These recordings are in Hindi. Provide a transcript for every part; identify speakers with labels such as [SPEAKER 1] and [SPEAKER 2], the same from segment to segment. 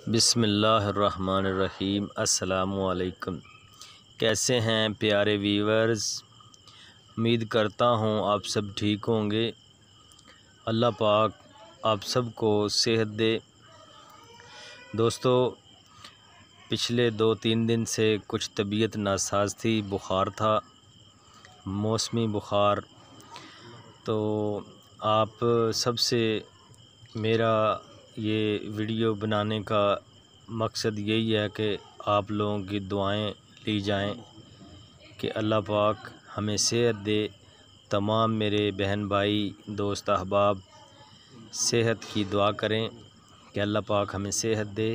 [SPEAKER 1] बिस्मिल्लाहिर्रहमानिर्रहीम। अस्सलामुअलैकुम। कैसे हैं प्यारे व्यूअर्स? उम्मीद करता हूँ आप सब ठीक होंगे। अल्लाह पाक आप सबको सेहत दे। दोस्तों, पिछले 2-3 दिन से कुछ तबीयत नासाज थी, बुखार था, मौसमी बुखार। तो आप सबसे मेरा ये वीडियो बनाने का मकसद यही है कि आप लोगों की दुआएं ली जाएं कि अल्लाह पाक हमें सेहत दे। तमाम मेरे बहन भाई दोस्त अहबाब सेहत की दुआ करें कि अल्लाह पाक हमें सेहत दे।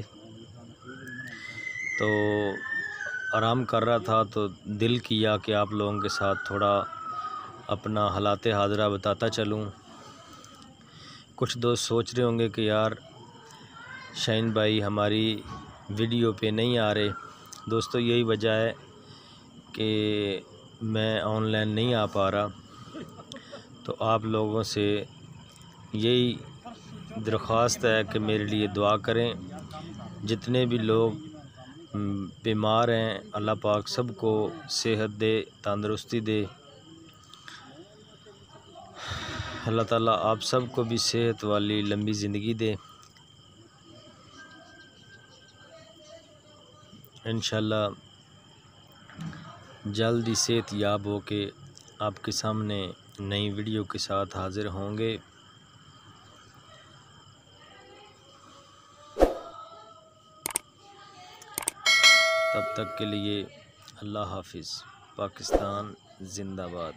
[SPEAKER 1] तो आराम कर रहा था तो दिल किया कि आप लोगों के साथ थोड़ा अपना हालात हाज़िरा बताता चलूं। कुछ दोस्त सोच रहे होंगे कि यार शाहीन भाई हमारी वीडियो पे नहीं आ रहे। दोस्तों, यही वजह है कि मैं ऑनलाइन नहीं आ पा रहा। तो आप लोगों से यही दरख्वास्त है कि मेरे लिए दुआ करें। जितने भी लोग बीमार हैं, अल्लाह पाक सबको सेहत दे, तंदुरुस्ती दे। अल्लाह ताला आप सबको भी सेहत वाली लंबी ज़िंदगी दे। इंशाल्लाह जल्द ही सेहत याब हो के आपके सामने नई वीडियो के साथ हाज़िर होंगे। तब तक के लिए अल्लाह हाफिज़। पाकिस्तान जिंदाबाद।